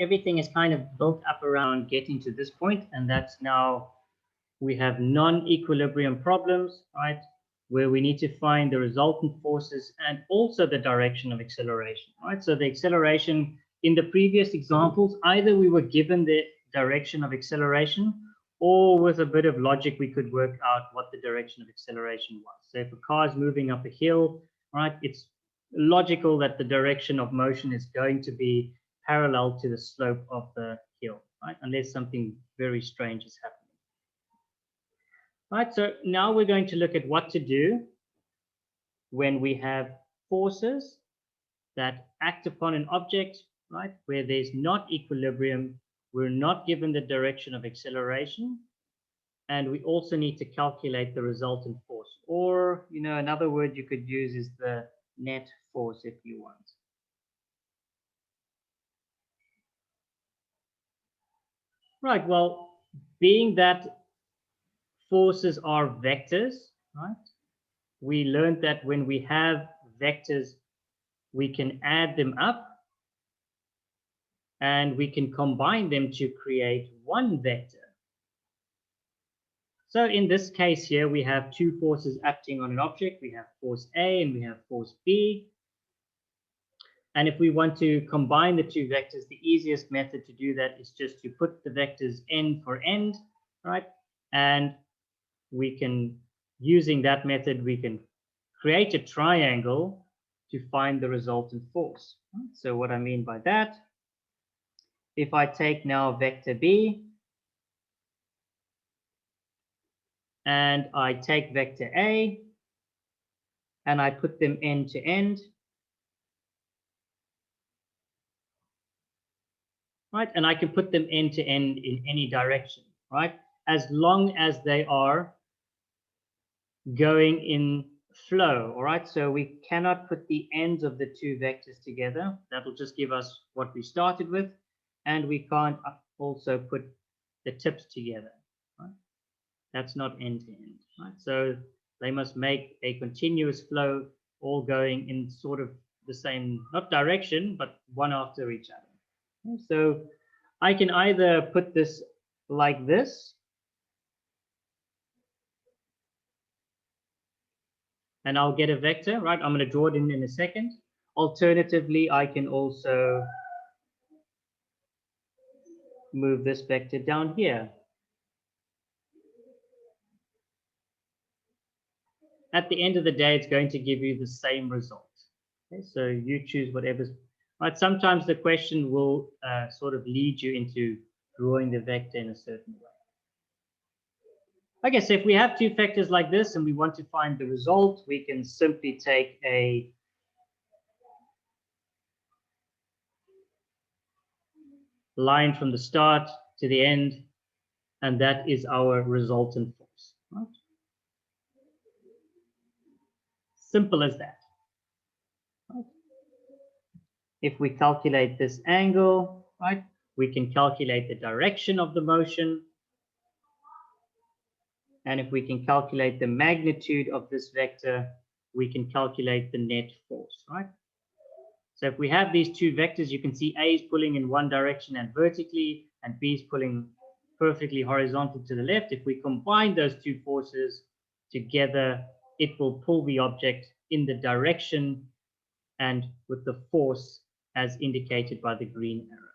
everything is kind of built up around getting to this point, and that's now we have non-equilibrium problems, right? Where we need to find the resultant forces and also the direction of acceleration, right? So the acceleration in the previous examples, either we were given the direction of acceleration, or with a bit of logic, we could work out what the direction of acceleration was. So if a car is moving up a hill, right, it's logical that the direction of motion is going to be parallel to the slope of the hill, right? Unless something very strange is happening. Right, so now we're going to look at what to do when we have forces that act upon an object, right, where there's not equilibrium, we're not given the direction of acceleration, and we also need to calculate the resultant force. Or, another word you could use is the net force if you want. Right, well, being that forces are vectors, right, we learned that when we have vectors, we can add them up and we can combine them to create one vector. So in this case here, we have two forces acting on an object. We have force A and we have force B. And if we want to combine the two vectors, the easiest method to do that is just to put the vectors end for end, right? And we can, using that method, we can create a triangle to find the resultant force. So what I mean by that, if I take now vector B and I take vector A and I put them end to end, right? And I can put them end to end in any direction, right? As long as they are going in flow, all right? So we cannot put the ends of the two vectors together. That'll just give us what we started with. And we can't also put the tips together, right? That's not end to end, right? So they must make a continuous flow, all going in sort of the same, not direction, but one after each other. Okay, so I can either put this like this, and I'll get a vector, right? I'm going to draw it in a second. Alternatively, I can also move this vector down here. At the end of the day, it's going to give you the same result. Okay, so you choose whatever's right. Sometimes the question will sort of lead you into drawing the vector in a certain way. Okay, so if we have two vectors like this and we want to find the result, we can simply take a line from the start to the end, and that is our resultant force. Right? Simple as that. Right? If we calculate this angle, right, we can calculate the direction of the motion. And if we can calculate the magnitude of this vector, we can calculate the net force, right? So if we have these two vectors, you can see A is pulling in one direction and vertically, and B is pulling perfectly horizontal to the left. If we combine those two forces together, it will pull the object in the direction and with the force as indicated by the green arrow.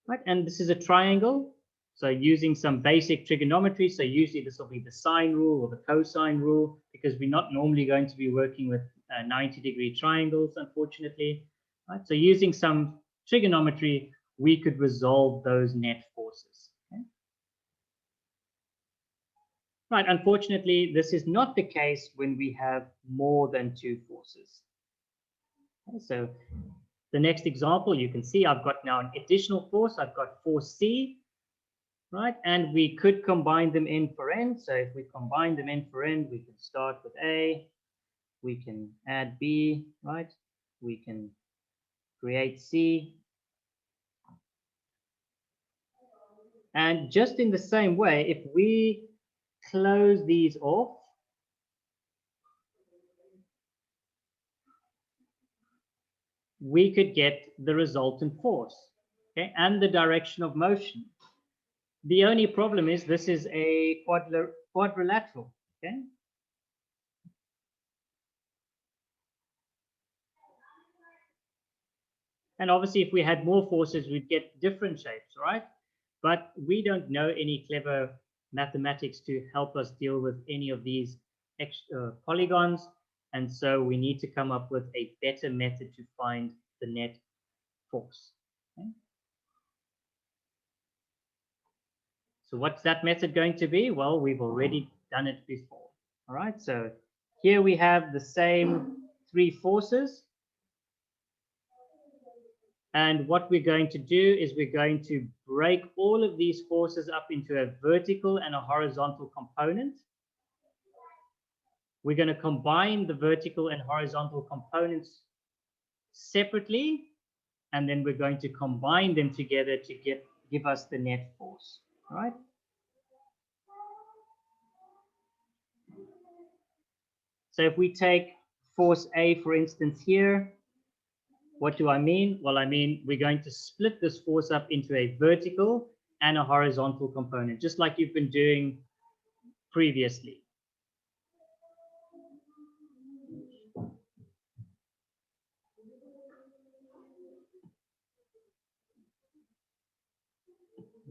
Right, and this is a triangle. So using some basic trigonometry, so usually this will be the sine rule or the cosine rule, because we're not normally going to be working with 90-degree triangles, unfortunately. Right? So using some trigonometry, we could resolve those net forces. Okay? Right, unfortunately, this is not the case when we have more than two forces. Okay, so the next example, you can see I've got now an additional force. I've got force C. Right, and we could combine them end for end. So if we combine them end for end, we can start with A, we can add B, right? We can create C. And just in the same way, if we close these off, we could get the resultant force, okay, and the direction of motion. The only problem is this is a quadrilateral, okay? And obviously, if we had more forces, we'd get different shapes, right? But we don't know any clever mathematics to help us deal with any of these extra polygons. And so we need to come up with a better method to find the net force. Okay? So what's that method going to be? Well, we've already done it before. All right, so here we have the same three forces. And what we're going to do is we're going to break all of these forces up into a vertical and a horizontal component. We're going to combine the vertical and horizontal components separately, and then we're going to combine them together to give us the net force. All right? So if we take force A, for instance, here, what do I mean? Well, I mean, we're going to split this force up into a vertical and a horizontal component, just like you've been doing previously.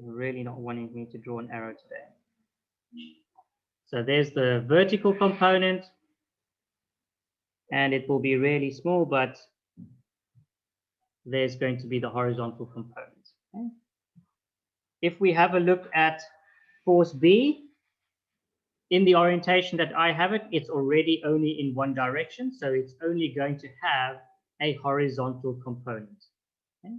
You're really not wanting me to draw an arrow today. So there's the vertical component, and it will be really small, but there's going to be the horizontal component. Okay? If we have a look at force B, in the orientation that I have it, it's already only in one direction, so it's only going to have a horizontal component. Okay?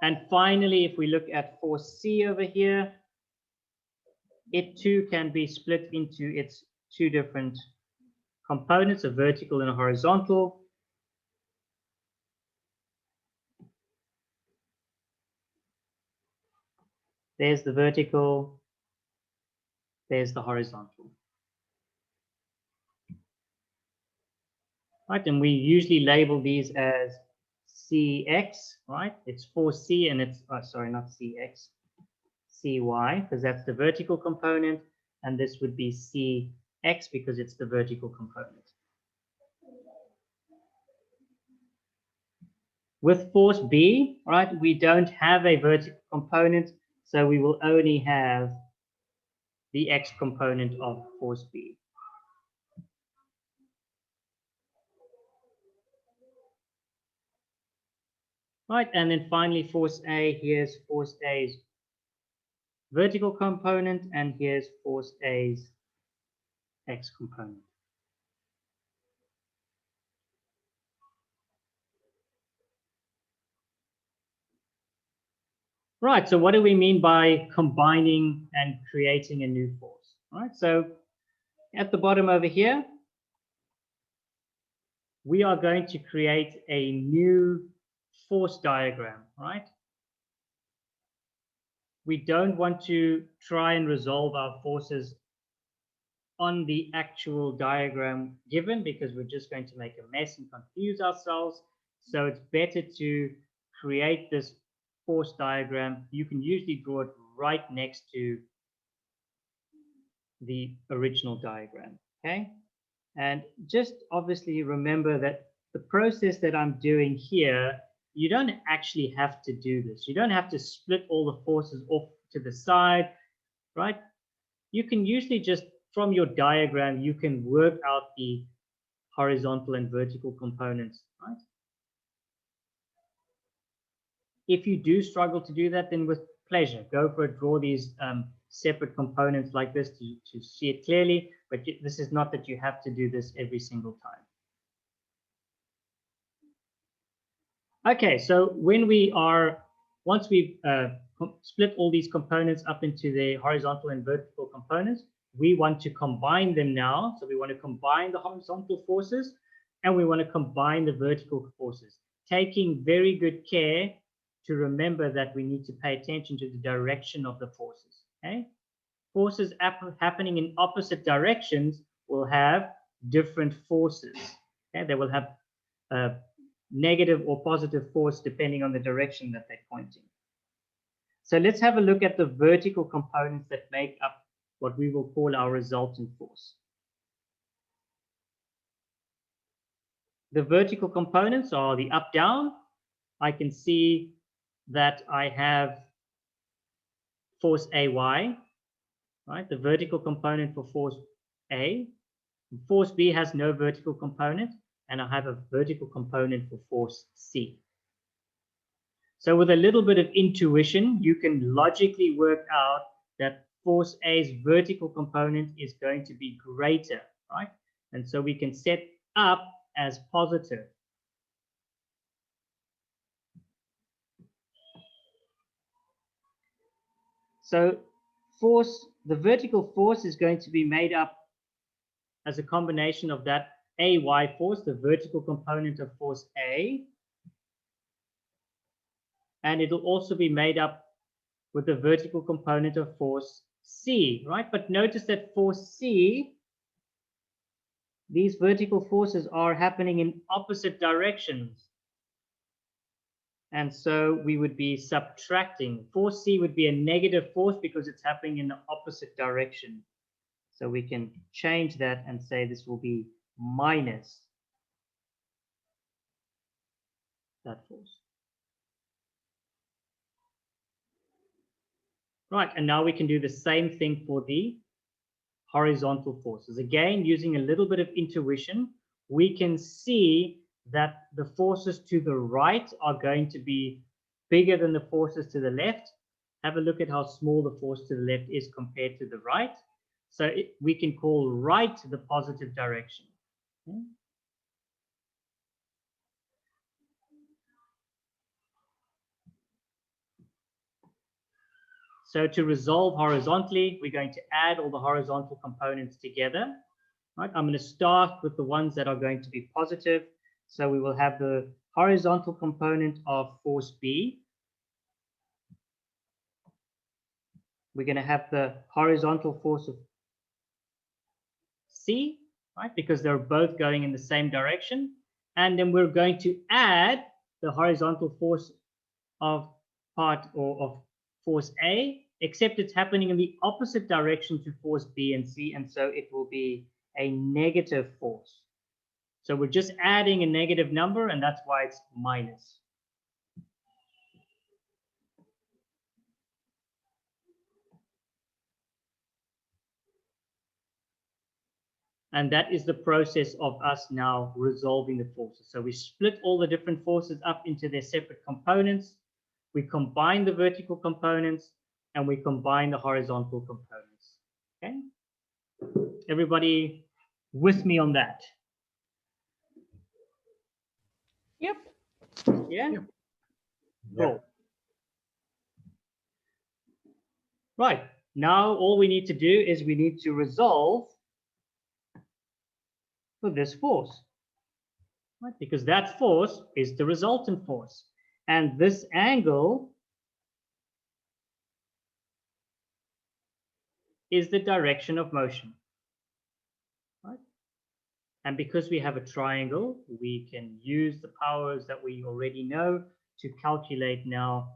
And finally, if we look at force C over here, it too can be split into its two different components, a vertical and a horizontal. There's the vertical, there's the horizontal. Right, and we usually label these as CX, right? It's 4C and it's, sorry, not CX, CY, because that's the vertical component, and this would be CX because it's the vertical component. With force B, right, we don't have a vertical component, so we will only have the X component of force B. Right, and then finally force A, here's force A's vertical component, and here's force A's X component. Right, so what do we mean by combining and creating a new force? All right, so at the bottom over here, we are going to create a new force diagram, right? We don't want to try and resolve our forces on the actual diagram given because we're just going to make a mess and confuse ourselves. So it's better to create this force diagram. You can usually draw it right next to the original diagram, okay? And just obviously remember that the process that I'm doing here, you don't actually have to do this. You don't have to split all the forces off to the side, right? You can usually just, from your diagram, you can work out the horizontal and vertical components, right? If you do struggle to do that, then with pleasure, go for it, draw these separate components like this to see it clearly, but this is not that you have to do this every single time. Okay, so when once we've split all these components up into the horizontal and vertical components, we want to combine them now. So we want to combine the horizontal forces and we want to combine the vertical forces, taking very good care to remember that we need to pay attention to the direction of the forces. Okay? Forces happening in opposite directions will have different forces. Okay, they will have a negative or positive force depending on the direction that they're pointing. So let's have a look at the vertical components that make up what we will call our resultant force. The vertical components are the up-down. I can see that I have force AY, right? The vertical component for force A. Force B has no vertical component, and I have a vertical component for force C. So with a little bit of intuition, you can logically work out that force A's vertical component is going to be greater, right? And so we can set up as positive. So the vertical force is going to be made up as a combination of that AY force, the vertical component of force A, and it'll also be made up with the vertical component of force C, right? But notice that force C, these vertical forces are happening in opposite directions. And so we would be subtracting. Force C would be a negative force because it's happening in the opposite direction. So we can change that and say this will be minus that force. Right, and now we can do the same thing for the horizontal forces. Again, using a little bit of intuition, we can see that the forces to the right are going to be bigger than the forces to the left. Have a look at how small the force to the left is compared to the right. So we can call right the positive direction. Okay. So to resolve horizontally, we're going to add all the horizontal components together. Right? I'm going to start with the ones that are going to be positive. So we will have the horizontal component of force B. We're going to have the horizontal force of C, right? Because they're both going in the same direction. And then we're going to add the horizontal force of force A, except it's happening in the opposite direction to force B and C, and so it will be a negative force. So we're just adding a negative number, and that's why it's minus. And that is the process of us now resolving the forces. So we split all the different forces up into their separate components. We combine the vertical components, and we combine the horizontal components. Okay? Everybody with me on that? Yep. Yeah? Yep. Cool. Right. Now all we need to do is we need to resolve for this force. Right? Because that force is the resultant force. And this angle is the direction of motion. Right? And because we have a triangle, we can use the powers that we already know to calculate now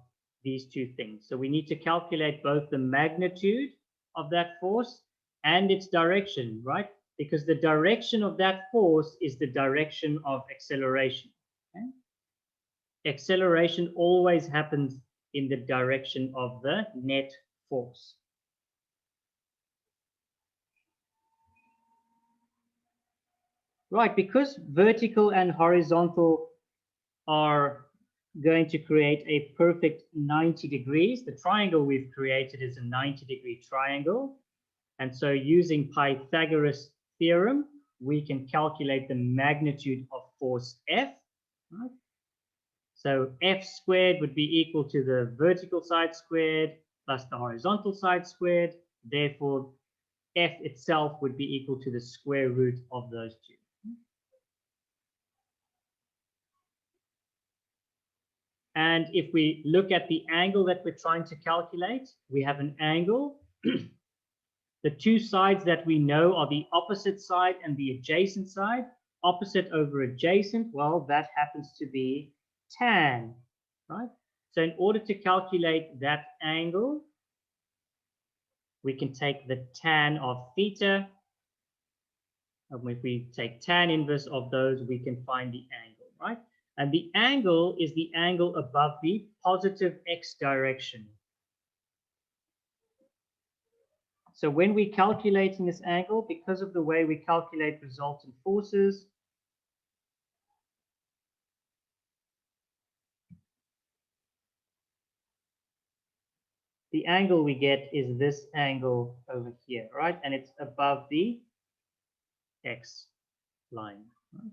these two things. So we need to calculate both the magnitude of that force and its direction, right? Because the direction of that force is the direction of acceleration. Okay? Acceleration always happens in the direction of the net force. Right, because vertical and horizontal are going to create a perfect 90 degrees. The triangle we've created is a 90-degree triangle. And so using Pythagoras theorem, we can calculate the magnitude of force F. Right? So F squared would be equal to the vertical side squared plus the horizontal side squared. Therefore, F itself would be equal to the square root of those two. And if we look at the angle that we're trying to calculate, we have an angle. The two sides that we know are the opposite side and the adjacent side. Opposite over adjacent, well, that happens to be tan, right? So in order to calculate that angle, we can take the tan of theta. And if we take tan inverse of those, we can find the angle, right? And the angle is the angle above the positive x direction. So when we're calculating this angle, because of the way we calculate resultant forces, the angle we get is this angle over here, right? And it's above the x line. Right?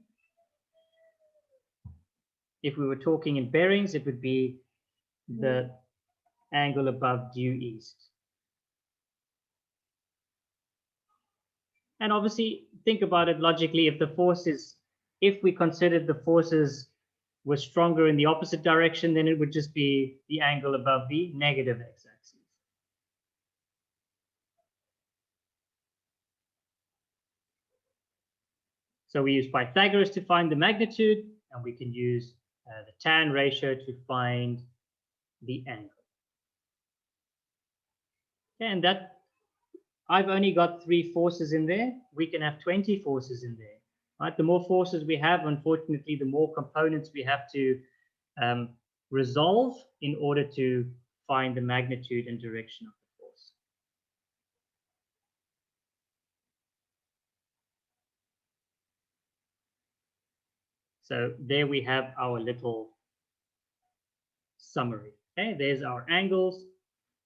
If we were talking in bearings, it would be the angle above due east. And obviously, think about it logically. If we considered the forces were stronger in the opposite direction, then it would just be the angle above the negative x-axis. So we use Pythagoras to find the magnitude, and we can use the tan ratio to find the angle. Okay, and that I've only got 3 forces in there. We can have 20 forces in there. Right? The more forces we have, unfortunately, the more components we have to resolve in order to find the magnitude and direction of the force. So there we have our little summary. Okay, there's our angles,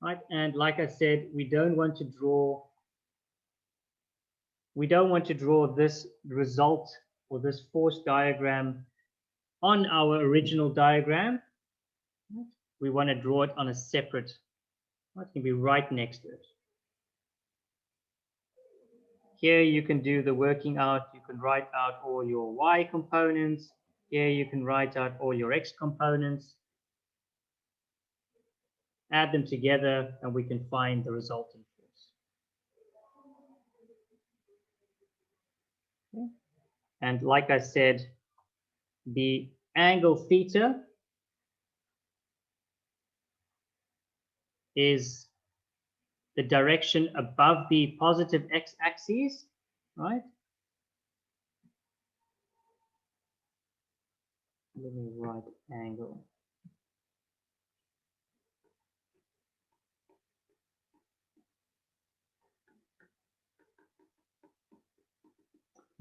right? And like I said, we don't want to draw this result or this force diagram on our original diagram. We want to draw it on a separate, it can be right next to it. Here you can do the working out. You can write out all your y components. Here you can write out all your x components. Add them together and we can find the resultant force. Okay. And like I said, the angle theta is the direction above the positive x-axis, right? Let me write angle.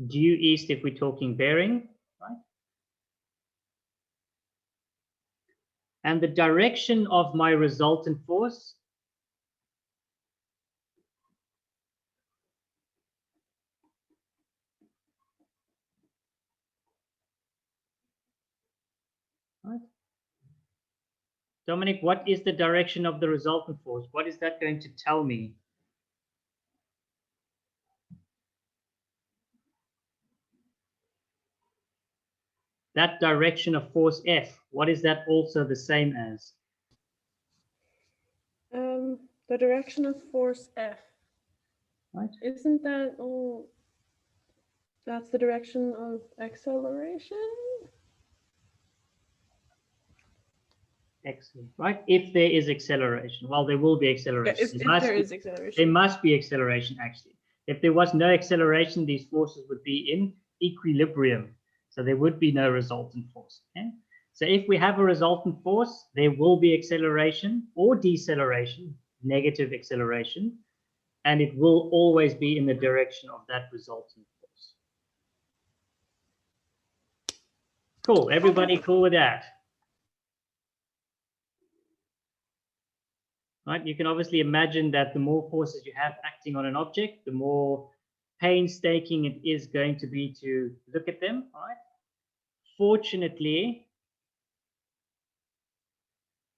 Due east if we're talking bearing, right? And the direction of my resultant force right? Dominic, what is the direction of the resultant force? What is that going to tell me? That direction of force F, what is that also the same as? The direction of force F. Right? Isn't that all? That's the direction of acceleration? Excellent, right? If there is acceleration, well, there will be acceleration. Yeah, if there is acceleration. There must be acceleration, actually. If there was no acceleration, these forces would be in equilibrium. So there would be no resultant force. Okay? So if we have a resultant force, there will be acceleration or deceleration, negative acceleration, and it will always be in the direction of that resultant force. Cool. Everybody cool with that? Right? You can obviously imagine that the more forces you have acting on an object, the more painstaking it is going to be to look at them. Right? Fortunately,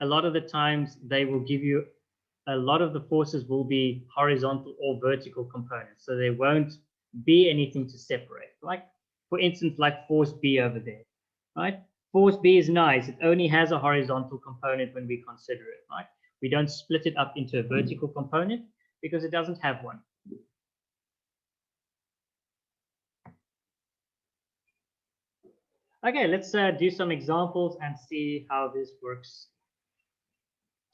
a lot of the times they will give you a lot of the forces will be horizontal or vertical components. So there won't be anything to separate. Like, for instance, like force B over there. Right? Force B is nice. It only has a horizontal component when we consider it. Right? We don't split it up into a vertical component because it doesn't have one. Okay, let's do some examples and see how this works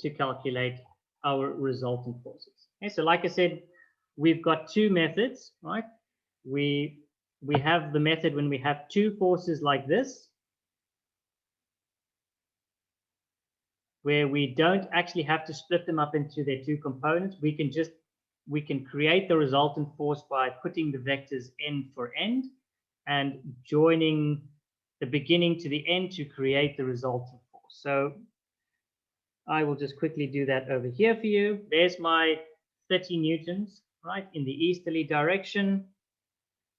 to calculate our resultant forces. Okay, so like I said, we've got two methods, right? We have the method when we have two forces like this, where we don't actually have to split them up into their two components. We can create the resultant force by putting the vectors end for end and joining the beginning to the end to create the resultant force. So I will just quickly do that over here for you. There's my 30 newtons, right, in the easterly direction.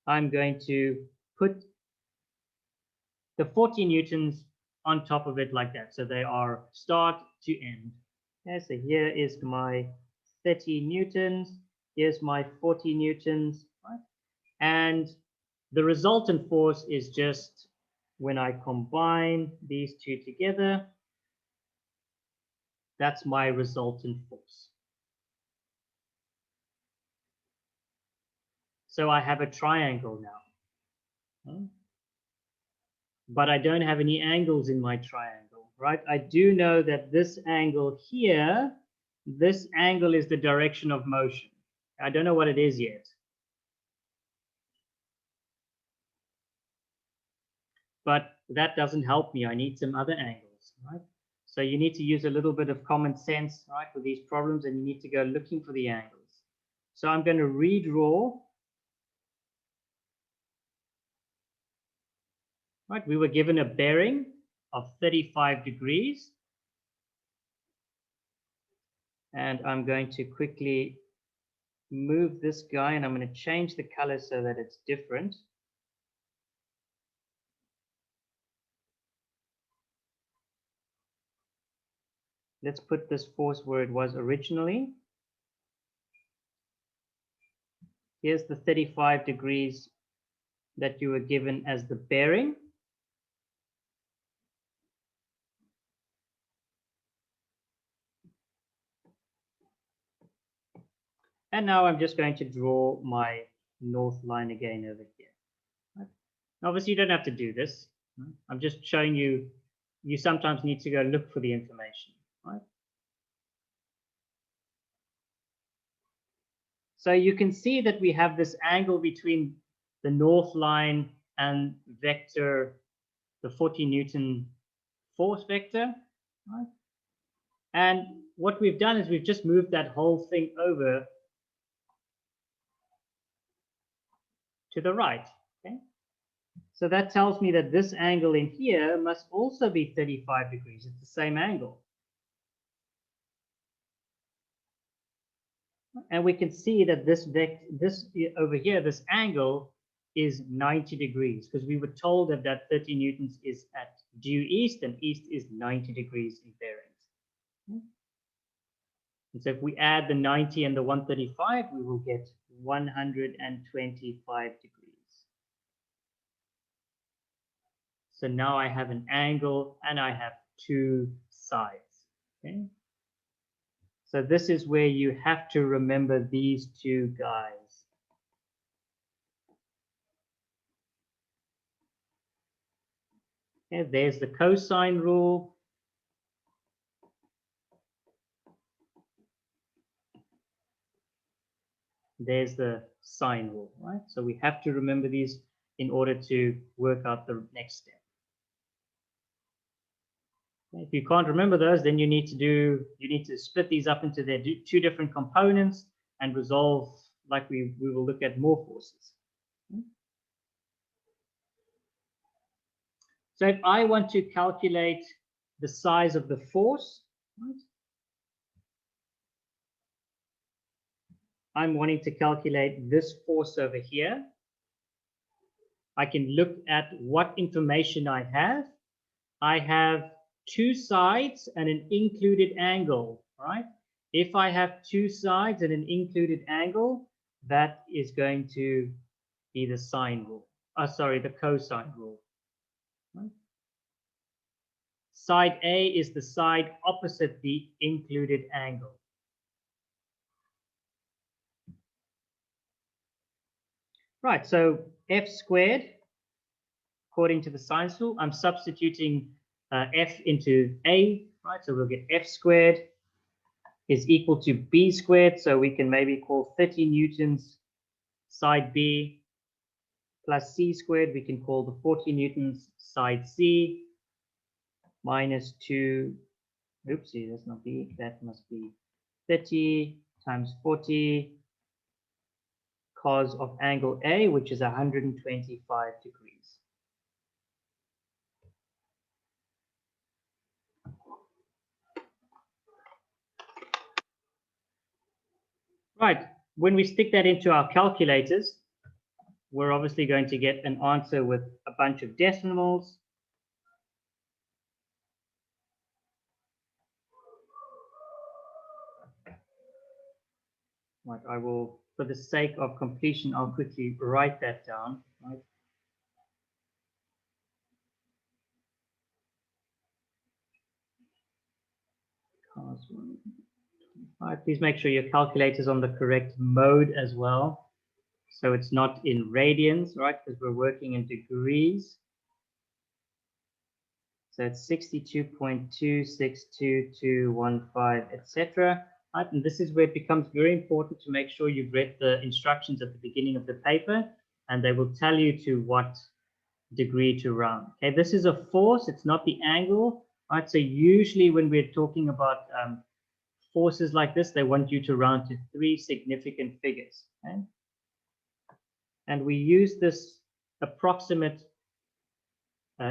I'm going to put the 40 newtons on top of it like that. So they are start to end. Okay, so here is my 30 newtons. Here's my 40 newtons, right? And the resultant force is just when I combine these two together, that's my resultant force. So I have a triangle now. But I don't have any angles in my triangle, right? I do know that this angle here, this angle is the direction of motion. I don't know what it is yet. But that doesn't help me. I need some other angles, right? So you need to use a little bit of common sense, right, for these problems, and you need to go looking for the angles. So I'm going to redraw. Right, we were given a bearing of 35 degrees. And I'm going to quickly move this guy, and I'm going to change the color so that it's different. Let's put this force where it was originally. Here's the 35 degrees that you were given as the bearing. And now I'm just going to draw my north line again over here. Right? Obviously, you don't have to do this. Right? I'm just showing you, you sometimes need to go look for the information. Right? So you can see that we have this angle between the north line and vector, the 40 Newton force vector. Right? And what we've done is we've just moved that whole thing over to the right. Okay? So that tells me that this angle in here must also be 35 degrees. It's the same angle. And we can see that this over here, this angle is 90 degrees because we were told that that 30 newtons is at due east, and east is 90 degrees in bearings. And so if we add the 90 and the 135, we will get 125 degrees. So now I have an angle and I have two sides. Okay. So this is where you have to remember these two guys. Okay, there's the cosine rule. There's the sine rule, right? So we have to remember these in order to work out the next step. If you can't remember those, then you need to split these up into their two different components and resolve, like we will look at more forces. So if I want to calculate the size of the force, right, I'm wanting to calculate this force over here. I can look at what information I have. I have two sides and an included angle, right? If I have two sides and an included angle, that is going to be the sine rule. Sorry, the cosine rule. Right? Side A is the side opposite the included angle. Right, so f squared according to the science rule. I'm substituting F into A, right? So we'll get F squared is equal to B squared. So we can maybe call 30 newtons side B plus C squared. We can call the 40 newtons side C minus 2. Oopsie, that's not B. That must be 30 times 40 cos of angle A, which is 125 degrees. Right, when we stick that into our calculators, we're obviously going to get an answer with a bunch of decimals. Right, I will, for the sake of completion, I'll quickly write that down. Right. Cos 125. Please make sure your calculator is on the correct mode as well. So it's not in radians, right? Because we're working in degrees. So it's 62.2622215, etc. Right? And this is where it becomes very important to make sure you've read the instructions at the beginning of the paper, and they will tell you to what degree to round. Okay, this is a force, it's not the angle. Right? So usually when we're talking about forces like this, they want you to round to 3 significant figures. Okay? And we use this approximate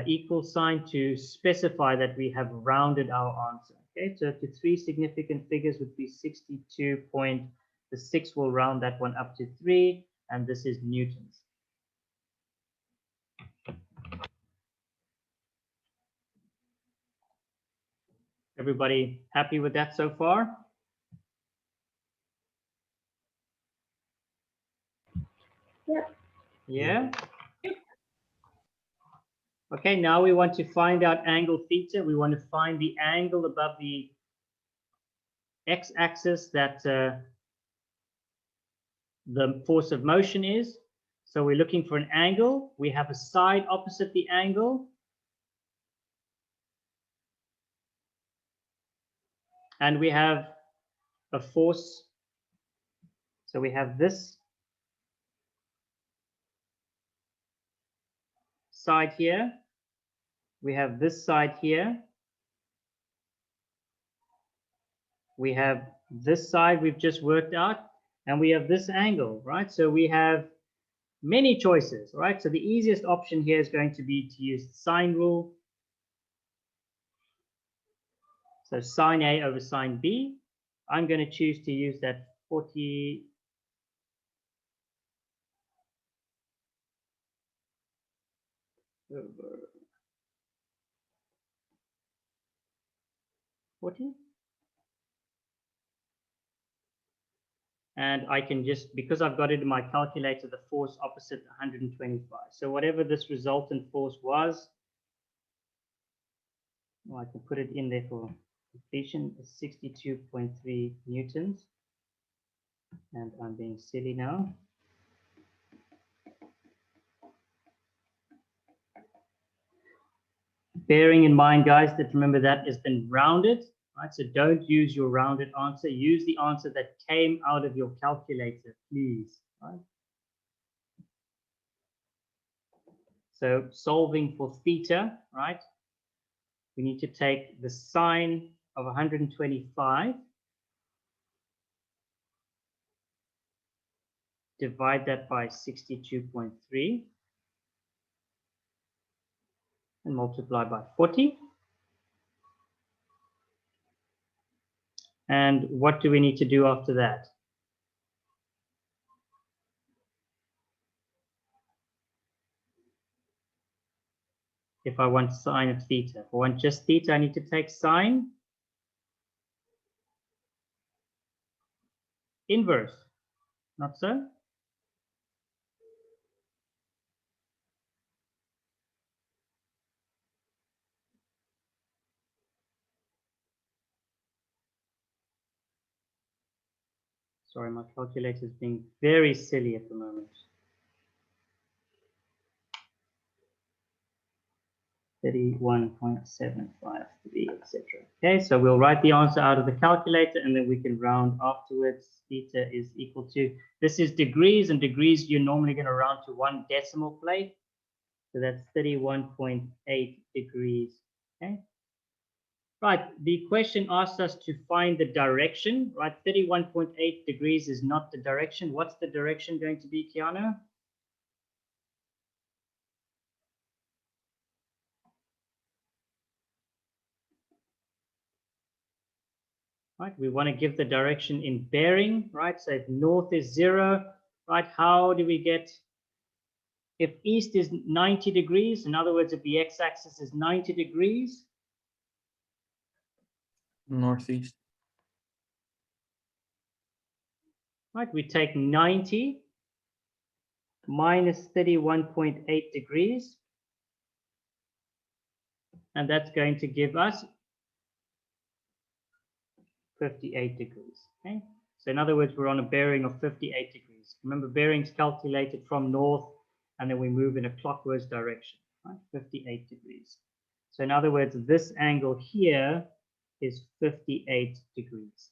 equal sign to specify that we have rounded our answer. Okay, so to 3 significant figures would be 62 point, the 6 will round that one up to 3, and this is newtons. Everybody happy with that so far? Yeah. Yeah? Okay, now we want to find out angle theta. We want to find the angle above the x-axis that the force of motion is. So we're looking for an angle. We have a side opposite the angle. And we have a force. So we have this side here. We have this side here. We have this side we've just worked out. And we have this angle, right? So we have many choices, right? So the easiest option here is going to be to use the sine rule. So sine A over sine B. I'm going to choose to use that 40 over 40. And I can just, because I've got it in my calculator, the force opposite 125. So whatever this resultant force was, well, I can put it in there for completion, is 62.3 newtons. And I'm being silly now. Bearing in mind, guys, that remember that has been rounded, right? So don't use your rounded answer. Use the answer that came out of your calculator, please, right? So solving for theta, right? We need to take the sine of 125, divide that by 62.3, and multiply by 40. And what do we need to do after that? If I want sine of theta, if I want just theta, I need to take sine inverse, not so? Sorry, my calculator is being very silly at the moment. 31.753, etc. Okay, so we'll write the answer out of the calculator and then we can round afterwards. Theta is equal to, this is degrees, and degrees you're normally going to round to one decimal place. So that's 31.8 degrees. Okay. Right, the question asks us to find the direction, right? 31.8 degrees is not the direction. What's the direction going to be, Kiana? Right, we want to give the direction in bearing, right? So if north is 0, right, how do we get, if east is 90 degrees, in other words, if the x-axis is 90 degrees, Northeast. right, we take 90 minus 31.8 degrees, and that's going to give us 58 degrees. Okay, so in other words, we're on a bearing of 58 degrees. Remember, bearings calculated from north, and then we move in a clockwise direction, right? 58 degrees. So in other words, this angle here is 58 degrees.